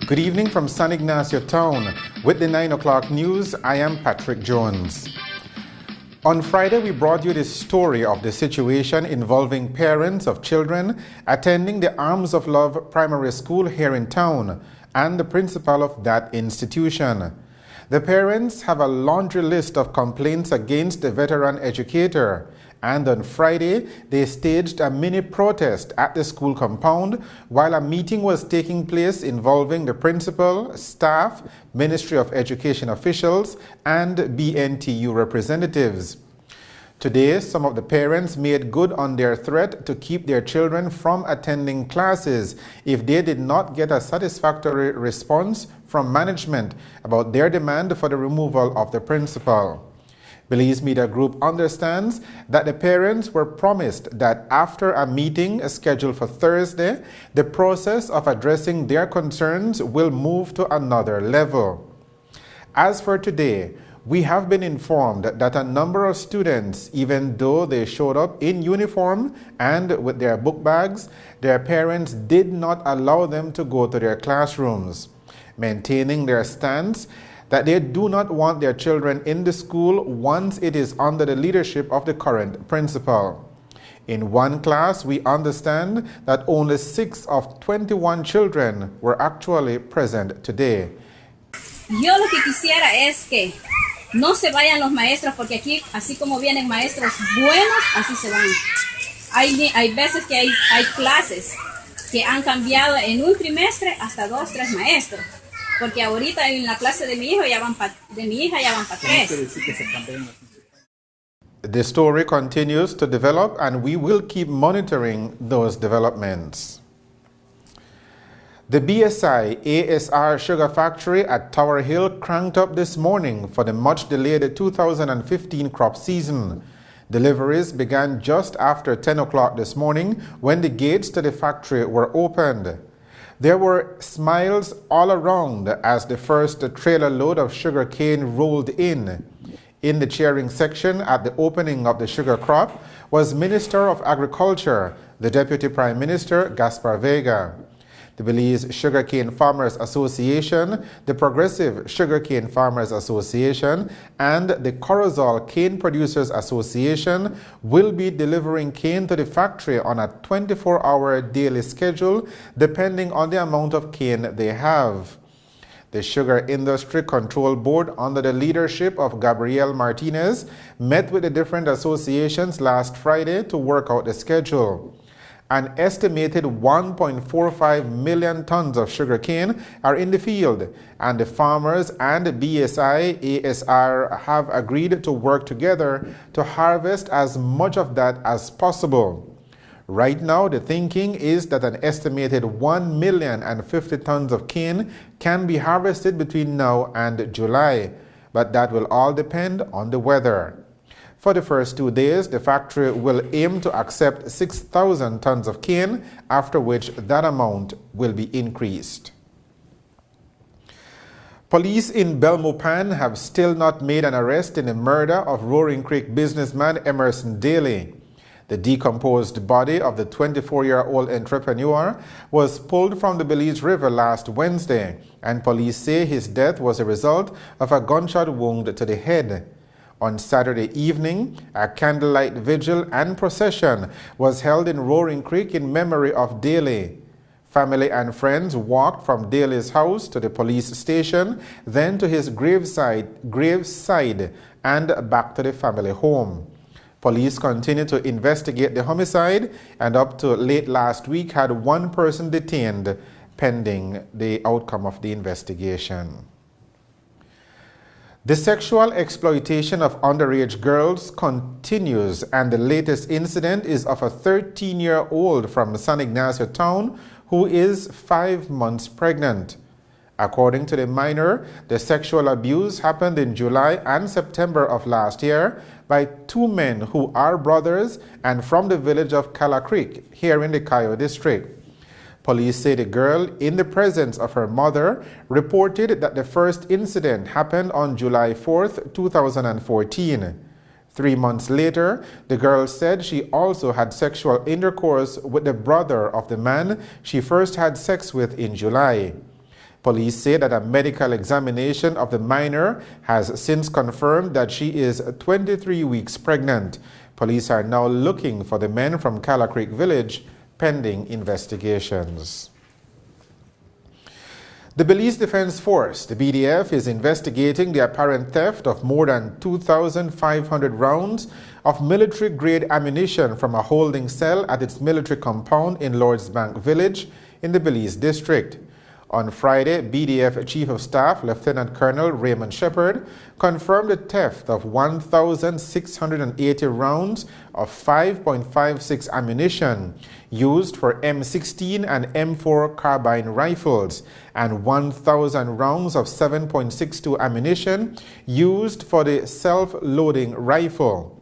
Good evening from San Ignacio Town. With the 9 o'clock news, I am Patrick Jones. On Friday, we brought you the story of the situation involving parents of children attending the Arms of Love Primary School here in town and the principal of that institution. The parents have a laundry list of complaints against the veteran educator, and on Friday, they staged a mini protest at the school compound while a meeting was taking place involving the principal, staff, Ministry of Education officials, and BNTU representatives. Today, some of the parents made good on their threat to keep their children from attending classes if they did not get a satisfactory response from management about their demand for the removal of the principal. Belize Media Group understands that the parents were promised that after a meeting scheduled for Thursday, the process of addressing their concerns will move to another level. As for today, we have been informed that a number of students, even though they showed up in uniform and with their book bags, their parents did not allow them to go to their classrooms, maintaining their stance that they do not want their children in the school once it is under the leadership of the current principal. In one class, we understand that only 6 of 21 children were actually present today. Yo lo que quisiera es que no se vayan los maestros, porque aquí, así como vienen maestros buenos, así se van. Hay veces que hay clases que han cambiado en un trimestre hasta 2, 3 maestros. Porque ahorita en la clase de mi hija ya van para 3. The story continues to develop and we will keep monitoring those developments. The BSI ASR sugar factory at Tower Hill cranked up this morning for the much delayed 2015 crop season. Deliveries began just after 10 o'clock this morning when the gates to the factory were opened. There were smiles all around as the first trailer load of sugar cane rolled in. In the cheering section at the opening of the sugar crop was Minister of Agriculture, the Deputy Prime Minister, Gaspar Vega. The Belize Sugarcane Farmers Association, the Progressive Sugarcane Farmers Association, and the Corozal Cane Producers Association will be delivering cane to the factory on a 24-hour daily schedule depending on the amount of cane they have. The Sugar Industry Control Board, under the leadership of Gabriel Martinez, met with the different associations last Friday to work out the schedule. An estimated 1.45 million tons of sugarcane are in the field, and the farmers and BSI ASR have agreed to work together to harvest as much of that as possible. Right now, the thinking is that an estimated 1,050,000 tons of cane can be harvested between now and July, but that will all depend on the weather. For the first 2 days, the factory will aim to accept 6,000 tons of cane, after which that amount will be increased. Police in Belmopan have still not made an arrest in the murder of Roaring Creek businessman Emerson Daly. The decomposed body of the 24-year-old entrepreneur was pulled from the Belize River last Wednesday, and police say his death was a result of a gunshot wound to the head. On Saturday evening, a candlelight vigil and procession was held in Roaring Creek in memory of Daly. Family and friends walked from Daly's house to the police station, then to his graveside and back to the family home. Police continue to investigate the homicide and up to late last week had 1 person detained pending the outcome of the investigation. The sexual exploitation of underage girls continues, and the latest incident is of a 13-year-old from San Ignacio Town who is 5 months pregnant. According to the minor, the sexual abuse happened in July and September of last year by 2 men who are brothers and from the village of Cala Creek here in the Cayo district. Police say the girl, in the presence of her mother, reported that the first incident happened on July 4th, 2014. 3 months later, the girl said she also had sexual intercourse with the brother of the man she first had sex with in July. Police say that a medical examination of the minor has since confirmed that she is 23 weeks pregnant. Police are now looking for the men from Calla Creek Village pending investigations. The Belize Defense Force, the BDF, is investigating the apparent theft of more than 2,500 rounds of military-grade ammunition from a holding cell at its military compound in Lords Bank Village in the Belize District. On Friday, BDF Chief of Staff Lieutenant Colonel Raymond Shepard confirmed the theft of 1,680 rounds of 5.56 ammunition used for M16 and M4 carbine rifles and 1,000 rounds of 7.62 ammunition used for the self-loading rifle.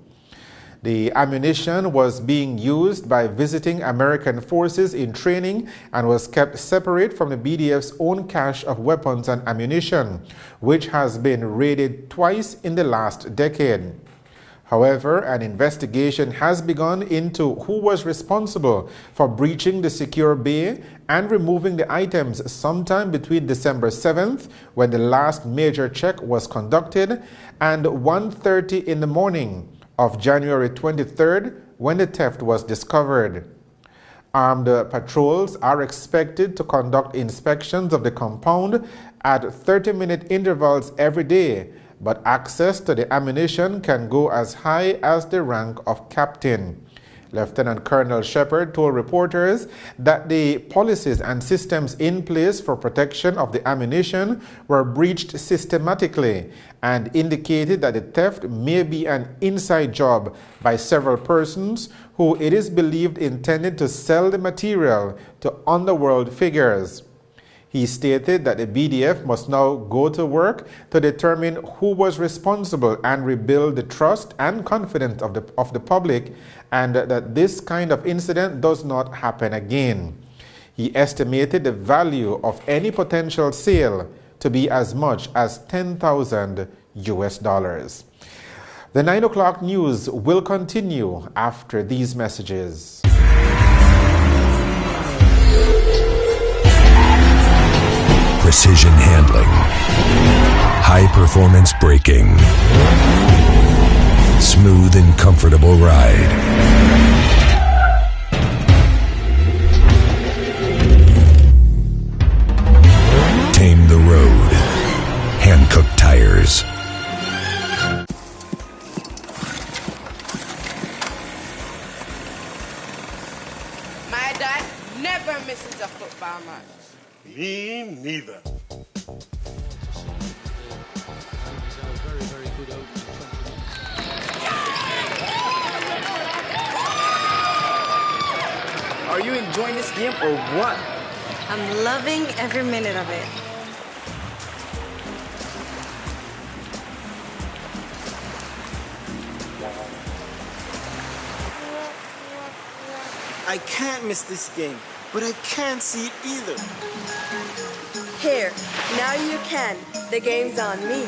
The ammunition was being used by visiting American forces in training and was kept separate from the BDF's own cache of weapons and ammunition, which has been raided twice in the last decade. However, an investigation has begun into who was responsible for breaching the secure bay and removing the items sometime between December 7th, when the last major check was conducted, and 1:30 in the morning of January 23rd, when the theft was discovered. Armed patrols are expected to conduct inspections of the compound at 30-minute intervals every day, but access to the ammunition can go as high as the rank of captain. Lieutenant Colonel Shepard told reporters that the policies and systems in place for protection of the ammunition were breached systematically and indicated that the theft may be an inside job by several persons who it is believed intended to sell the material to underworld figures. He stated that the BDF must now go to work to determine who was responsible and rebuild the trust and confidence of the public, and that this kind of incident does not happen again. He estimated the value of any potential sale to be as much as $10,000 US. The 9 o'clock news will continue after these messages. Precision handling, high performance braking, smooth and comfortable ride. Tame the road, Hankook tires. My dad never misses a football match. Me neither. Are you enjoying this game or what? I'm loving every minute of it. I can't miss this game, but I can't see it either. Here, now you can. The game's on me.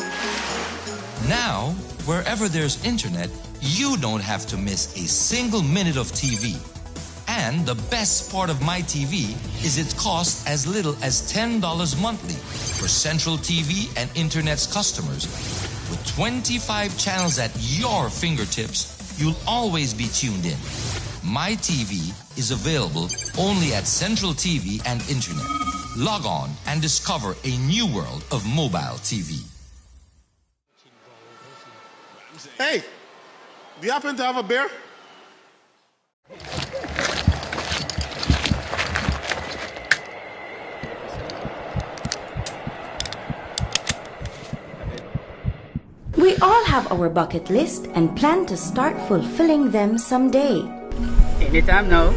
Now, wherever there's internet, you don't have to miss a single minute of TV. And the best part of MyTV is it costs as little as $10 monthly for Central TV and Internet's customers. With 25 channels at your fingertips, you'll always be tuned in. MyTV is available only at Central TV and Internet. Log on and discover a new world of mobile TV. Hey, do you happen to have a beer? We all have our bucket list and plan to start fulfilling them someday. Anytime now.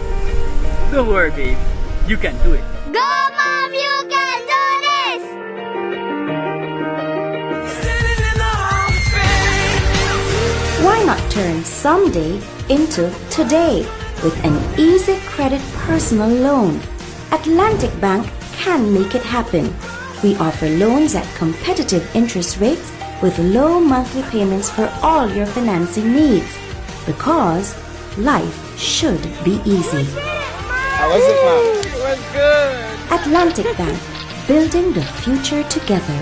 Don't worry, babe. You can do it. Go, Mom! You can do this! Why not turn someday into today with an easy credit personal loan? Atlantic Bank can make it happen. We offer loans at competitive interest rates with low monthly payments for all your financing needs, because life should be easy. How was it, Mom? It was good. Atlantic Bank, building the future together.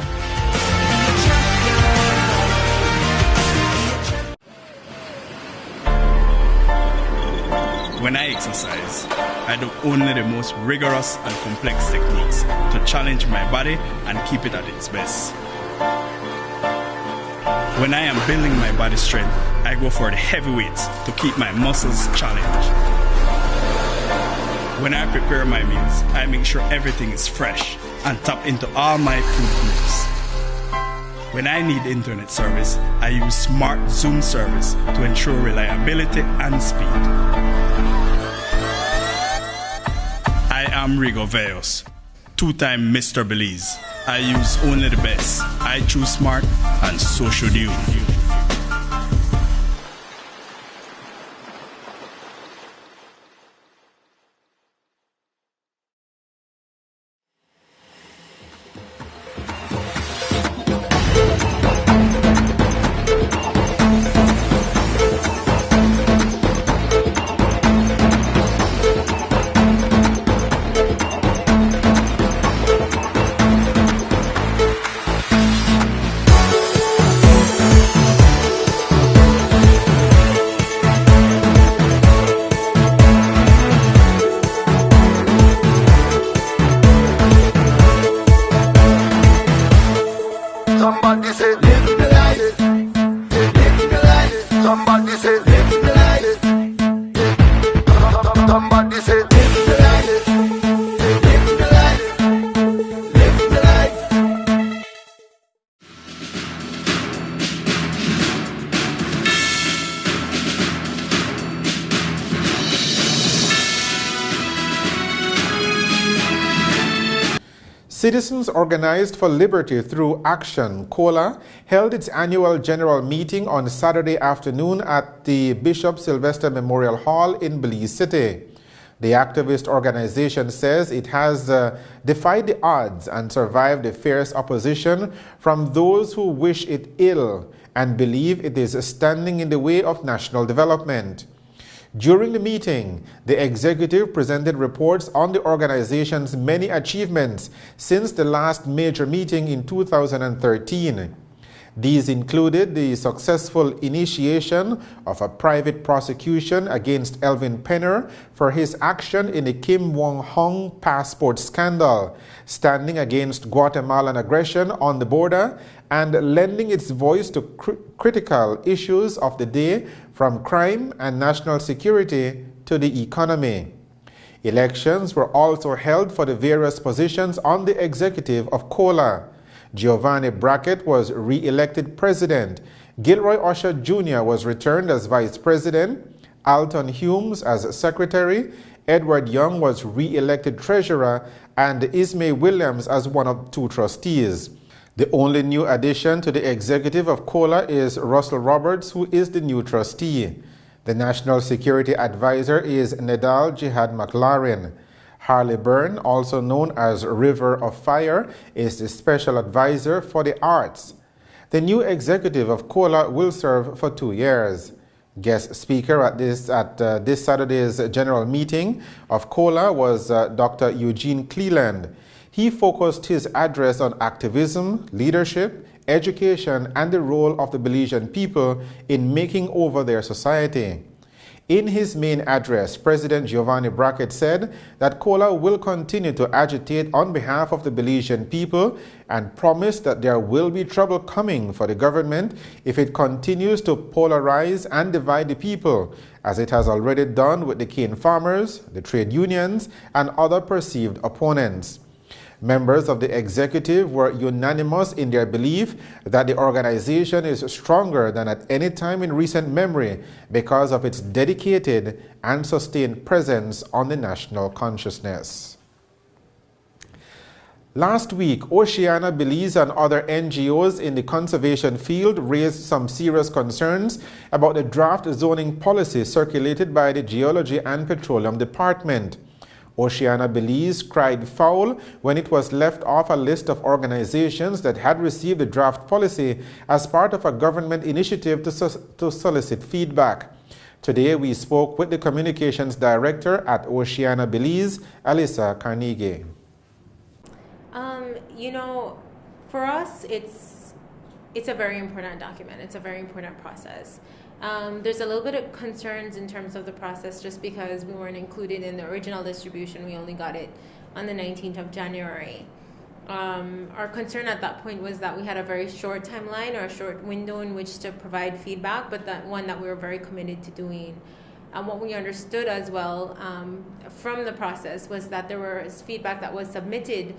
When I exercise, I do only the most rigorous and complex techniques to challenge my body and keep it at its best. When I am building my body strength, I go for the heavy weights to keep my muscles challenged. When I prepare my meals, I make sure everything is fresh and tap into all my food groups. When I need internet service, I use Smart Zoom service to ensure reliability and speed. I am Rigo Veos, two-time Mr. Belize. I use only the best. I choose smart, and so should you. Somebody say, live the life. Live the life. Somebody say, live the life. Somebody say, live the life. Live the life. Live the life. Citizens Organized for Liberty Through Action, COLA, held its annual general meeting on Saturday afternoon at the Bishop Sylvester Memorial Hall in Belize City. The activist organization says it has defied the odds and survived the fierce opposition from those who wish it ill and believe it is standing in the way of national development. During the meeting, the executive presented reports on the organization's many achievements since the last major meeting in 2013. These included the successful initiation of a private prosecution against Elvin Penner for his action in the Kim Wong-hong passport scandal, standing against Guatemalan aggression on the border, and lending its voice to critical issues of the day, from crime and national security to the economy. Elections were also held for the various positions on the executive of COLA. Giovanni Brackett was re-elected president. Gilroy Usher Jr. was returned as vice president. Alton Humes as secretary. Edward Young was re-elected treasurer, and Ismay Williams as one of two trustees. The only new addition to the executive of COLA is Russell Roberts, who is the new trustee. The national security advisor is Nedal Jihad McLaren. Harley Byrne, also known as River of Fire, is the special advisor for the arts. The new executive of COLA will serve for 2 years. Guest speaker at this Saturday's general meeting of COLA was Dr. Eugene Cleland. He focused his address on activism, leadership, education, and the role of the Belizean people in making over their society. In his main address, President Giovanni Brackett said that COLA will continue to agitate on behalf of the Belizean people and promised that there will be trouble coming for the government if it continues to polarize and divide the people, as it has already done with the cane farmers, the trade unions, and other perceived opponents. Members of the executive were unanimous in their belief that the organization is stronger than at any time in recent memory because of its dedicated and sustained presence on the national consciousness. Last week, Oceana Belize and other NGOs in the conservation field raised some serious concerns about the draft zoning policy circulated by the Geology and Petroleum Department. Oceana Belize cried foul when it was left off a list of organizations that had received the draft policy as part of a government initiative to solicit feedback. Today, we spoke with the communications director at Oceana Belize, Alyssa Carnegie. You know, for us, it's a very important document. It's a very important process. There's a little bit of concerns in terms of the process just because we weren't included in the original distribution. We only got it on the 19th of January. Our concern at that point was that we had a very short timeline or a short window in which to provide feedback, but that one that we were very committed to doing. And what we understood as well from the process was that there was feedback that was submitted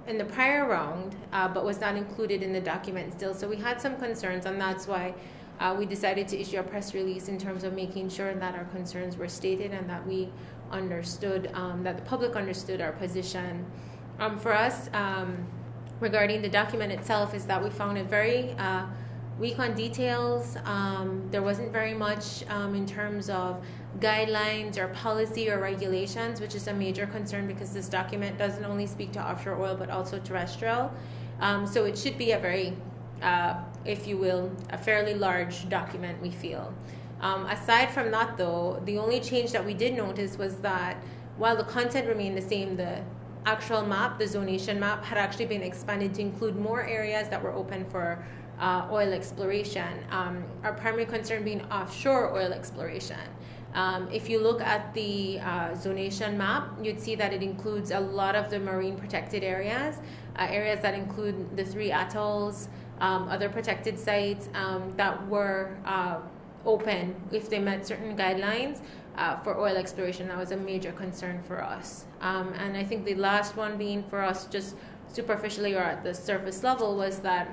in the prior round, but was not included in the document still. So we had some concerns, and that's why we decided to issue a press release in terms of making sure that our concerns were stated and that we understood, that the public understood our position. For us, regarding the document itself, is that we found it very weak on details. There wasn't very much in terms of guidelines or policy or regulations, which is a major concern because this document doesn't only speak to offshore oil but also terrestrial. So it should be a very, if you will, a fairly large document, we feel. Aside from that, though, the only change that we did notice was that while the content remained the same, the actual map, the zonation map, had actually been expanded to include more areas that were open for oil exploration. Our primary concern being offshore oil exploration. If you look at the zonation map, you'd see that it includes a lot of the marine protected areas, areas that include the 3 atolls, other protected sites that were open if they met certain guidelines for oil exploration. That was a major concern for us. And I think the last one being for us, just superficially or at the surface level, was that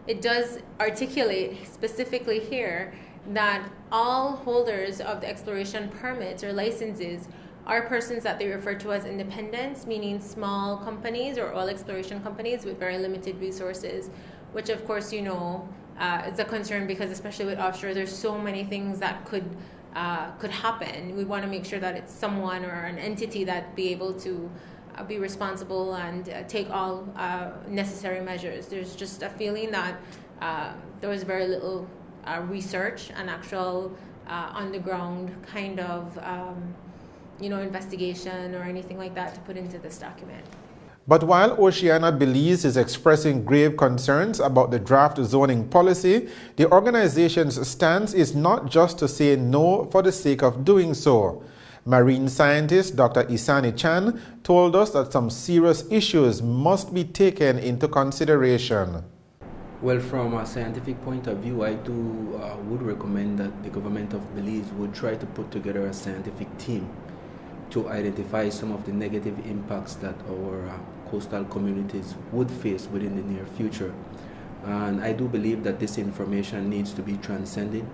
it does articulate specifically here that all holders of the exploration permits or licenses are persons that they refer to as independents, meaning small companies or oil exploration companies with very limited resources, which of course, you know, is a concern because especially with offshore, there's so many things that could happen. We want to make sure that it's someone or an entity that be able to be responsible and take all necessary measures. There's just a feeling that there was very little research and actual on-the-ground kind of investigation or anything like that to put into this document. But while Oceana Belize is expressing grave concerns about the draft zoning policy, the organization's stance is not just to say no for the sake of doing so. Marine scientist Dr. Isani Chan told us that some serious issues must be taken into consideration. Well, from a scientific point of view, I would recommend that the government of Belize would try to put together a scientific team to identify some of the negative impacts that our coastal communities would face within the near future. And I do believe that this information needs to be transcended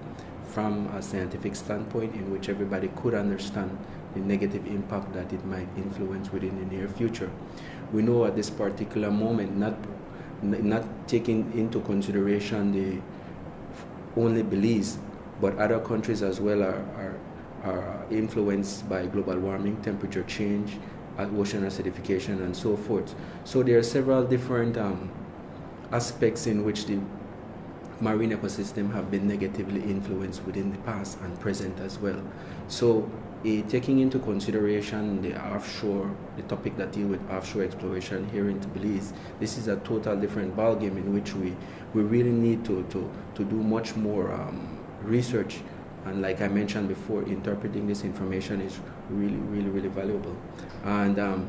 from a scientific standpoint in which everybody could understand the negative impact that it might influence within the near future. We know at this particular moment, not taking into consideration the only Belize, but other countries as well are influenced by global warming, temperature change, ocean acidification, and so forth. So there are several different aspects in which the marine ecosystem have been negatively influenced within the past and present as well. So taking into consideration the topic that deal with offshore exploration here in Belize, this is a total different ballgame in which we really need to do much more research. And like I mentioned before, interpreting this information is really, really, really valuable. And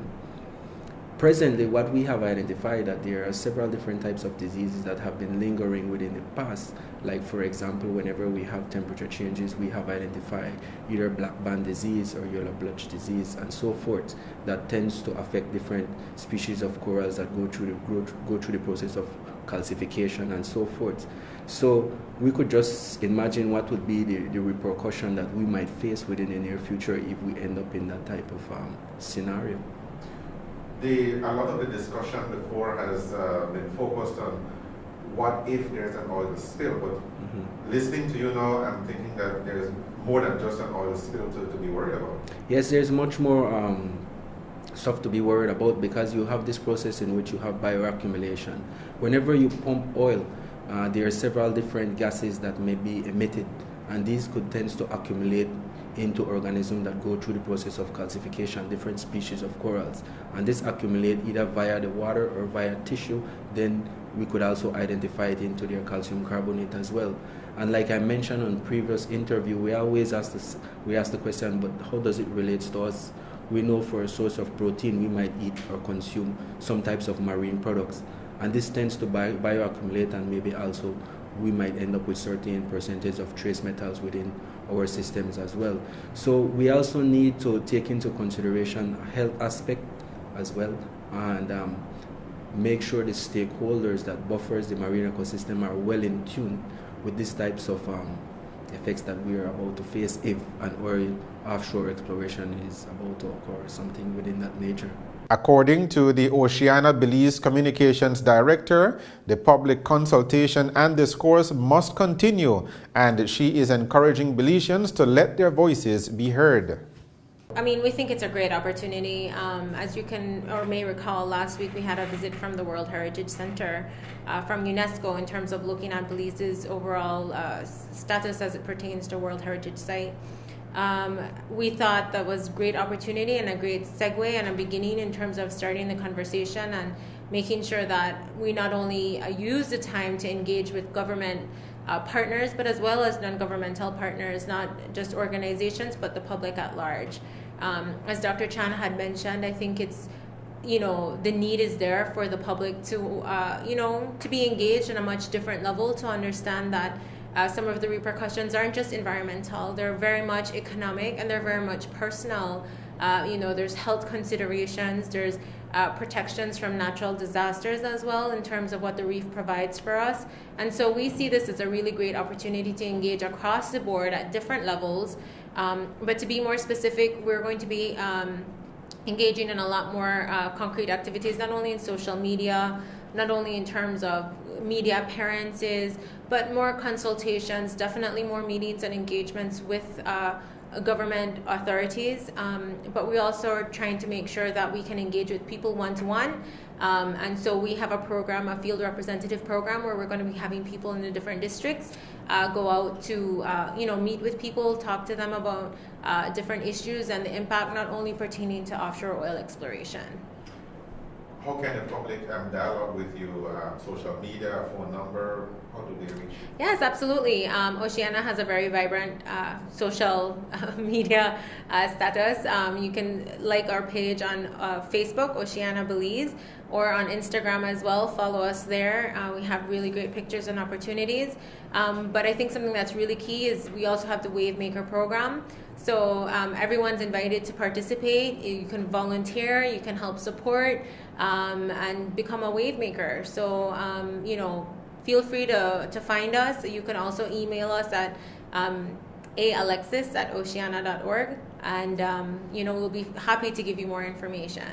presently, what we have identified that there are several different types of diseases that have been lingering within the past. Like, for example, whenever we have temperature changes, we have identified either black band disease or yellow blotch disease and so forth that tends to affect different species of corals that go through the process of calcification and so forth. So we could just imagine what would be the repercussion that we might face within the near future if we end up in that type of scenario. A lot of the discussion before has been focused on what if there's an oil spill, but listening to you now, I'm thinking that there's more than just an oil spill to be worried about. Yes, there's much more stuff to be worried about because you have this process in which you have bioaccumulation. Whenever you pump oil, there are several different gases that may be emitted, and these could tend to accumulate into organisms that go through the process of calcification, different species of corals. And this accumulate either via the water or via tissue, then we could also identify it into their calcium carbonate as well. And like I mentioned on previous interview, we always ask the question, but how does it relate to us? We know for a source of protein, we might eat or consume some types of marine products. And this tends to bioaccumulate, and maybe also we might end up with certain percentage of trace metals within our systems as well. So we also need to take into consideration a health aspect as well, and make sure the stakeholders that buffers the marine ecosystem are well in tune with these types of effects that we are about to face if an oil offshore exploration is about to occur or something within that nature. According to the Oceana Belize Communications Director, the public consultation and discourse must continue, and she is encouraging Belizeans to let their voices be heard. I mean, we think it's a great opportunity. As you can or may recall, last week we had a visit from the World Heritage Center from UNESCO in terms of looking at Belize's overall status as it pertains to World Heritage Site. We thought that was a great opportunity and a great segue and a beginning in terms of starting the conversation and making sure that we not only use the time to engage with government partners, but as well as non-governmental partners, not just organizations, but the public at large. As Dr. Chan had mentioned, I think it's, the need is there for the public to, to be engaged on a much different level, to understand that some of the repercussions aren't just environmental, they're very much economic and they're very much personal. There's health considerations, there's protections from natural disasters as well in terms of what the reef provides for us. And so we see this as a really great opportunity to engage across the board at different levels. But to be more specific, we're going to be engaging in a lot more concrete activities, not only in social media, not only in terms of media appearances, but more consultations, definitely more meetings and engagements with government authorities, but we also are trying to make sure that we can engage with people one-to-one. And so we have a program, a field representative program, where we're going to be having people in the different districts go out to meet with people, talk to them about different issues and the impact not only pertaining to offshore oil exploration. How can the public dialogue with you? Social media, phone number, how do they reach you? Yes, absolutely. Oceana has a very vibrant social media status. You can like our page on Facebook, Oceana Belize, or on Instagram as well. Follow us there. We have really great pictures and opportunities. But I think something that's really key is we also have the Wave Maker program. So everyone's invited to participate. You can volunteer, you can help support, and become a wave maker. So, feel free to find us. You can also email us at aalexis@oceana.org, and we'll be happy to give you more information.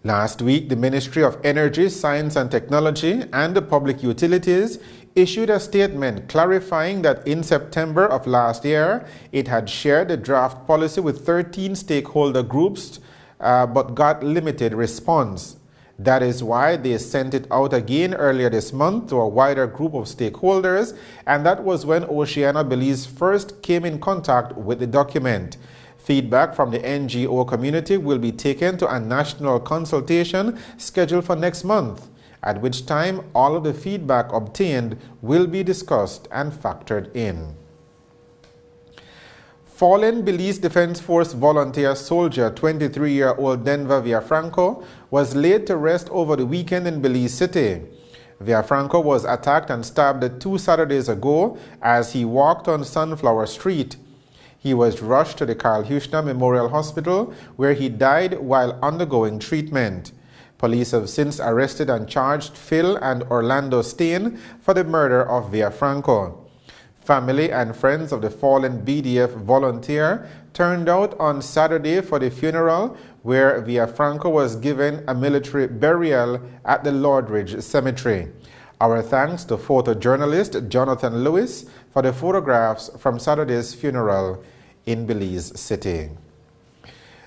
Last week, the Ministry of Energy, Science and Technology and the Public Utilities issued a statement clarifying that in September of last year, it had shared the draft policy with 13 stakeholder groups, but got limited response. That is why they sent it out again earlier this month to a wider group of stakeholders, and that was when Oceana Belize first came in contact with the document. Feedback from the NGO community will be taken to a national consultation scheduled for next month, at which time all of the feedback obtained will be discussed and factored in. Fallen Belize Defense Force volunteer soldier 23-year-old Denver Villafranco was laid to rest over the weekend in Belize City. Villafranco was attacked and stabbed 2 Saturdays ago as he walked on Sunflower Street. He was rushed to the Carl Huchner Memorial Hospital, where he died while undergoing treatment. Police have since arrested and charged Phil and Orlando Stain for the murder of Villafranco. Family and friends of the fallen BDF volunteer turned out on Saturday for the funeral, where Villafranco was given a military burial at the Lordridge Cemetery. Our thanks to photojournalist Jonathan Lewis for the photographs from Saturday's funeral in Belize City.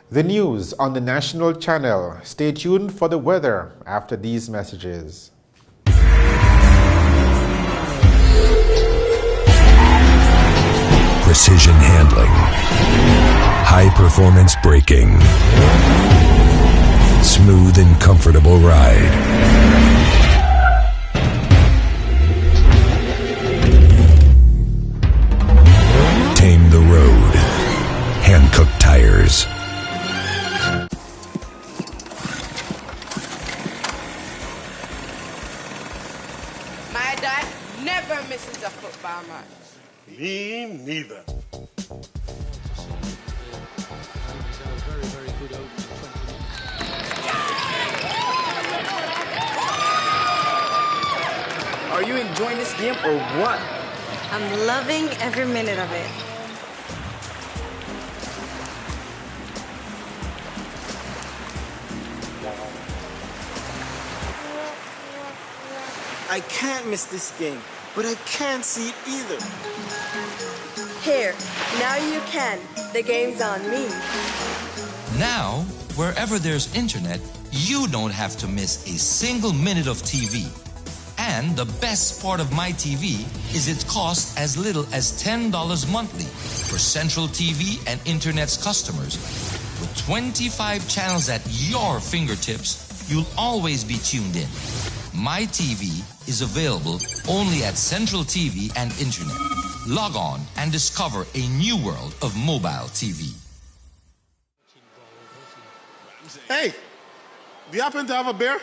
The news on the national channel. Stay tuned for the weather after these messages. Precision handling, High performance braking. Smooth and comfortable ride. Tame the road. Hankook Tires. My dad never misses a football match. Me neither. Are you enjoying this game or what? I'm loving every minute of it. I can't miss this game, but I can't see it either. Here, now you can. The game's on me. Now, wherever there's internet, you don't have to miss a single minute of TV. And the best part of MyTV is it costs as little as $10 monthly for Central TV and Internet's customers. With 25 channels at your fingertips, you'll always be tuned in. MyTV is available only at Central TV and Internet. Log on and discover a new world of mobile TV. Hey, do you happen to have a beer?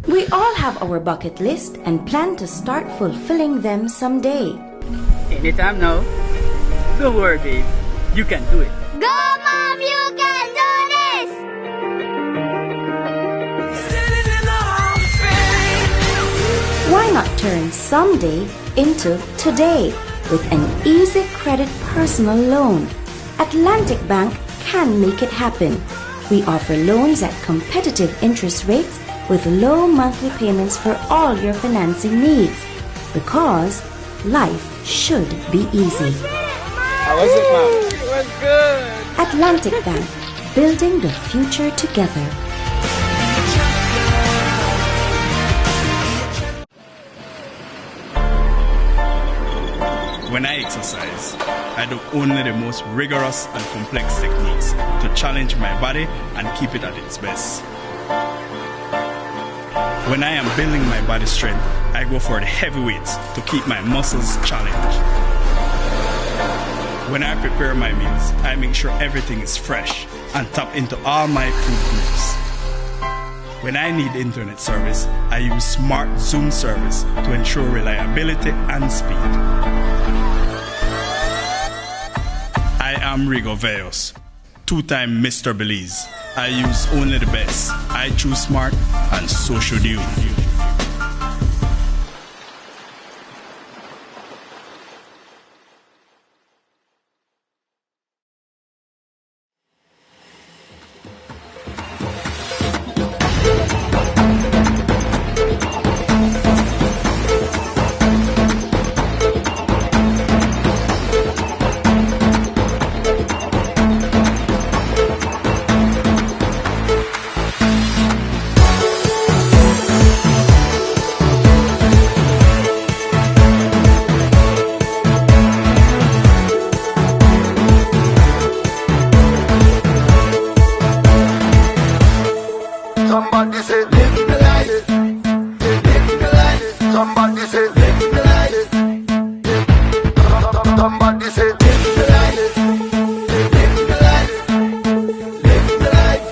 We all have our bucket list and plan to start fulfilling them someday. Anytime now. Don't worry, babe. You can do it. Go, Mom, you can do this! Why not turn someday into today with an easy credit personal loan? Atlantic Bank can make it happen. We offer loans at competitive interest rates with low monthly payments for all your financing needs, because life should be easy. How was it, Mom? It was good. Atlantic Bank, building the future together. When I exercise, I do only the most rigorous and complex techniques to challenge my body and keep it at its best. When I am building my body strength, I go for the heavy weights to keep my muscles challenged. When I prepare my meals, I make sure everything is fresh and tap into all my food groups. When I need internet service, I use Smart Zoom service to ensure reliability and speed. I am Rigo Veos, two-time Mr. Belize. I use only the best. I choose smart, and so should you. Somebody say, live me like it. Live me like it. Somebody say, live me like it. Somebody say, live me like it. Live me like it. Live me like it.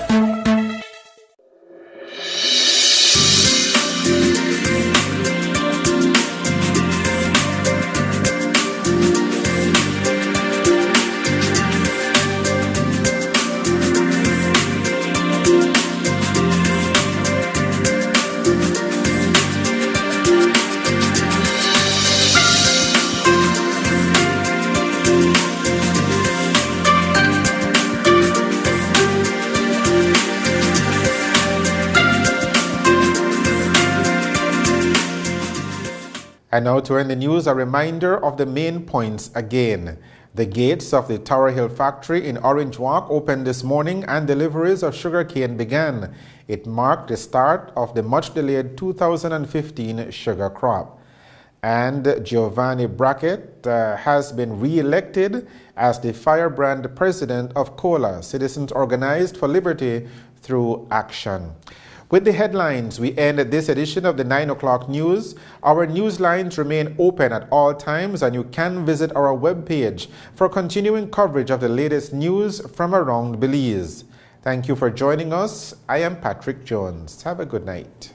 And now to end the news, a reminder of the main points again. The gates of the Tower Hill factory in Orange Walk opened this morning and deliveries of sugarcane began. It marked the start of the much-delayed 2015 sugar crop. And Giovanni Brackett has been re-elected as the firebrand president of COLA, Citizens Organized for Liberty Through Action. With the headlines, we end this edition of the 9 o'clock news. Our news lines remain open at all times, and you can visit our webpage for continuing coverage of the latest news from around Belize. Thank you for joining us. I am Patrick Jones. Have a good night.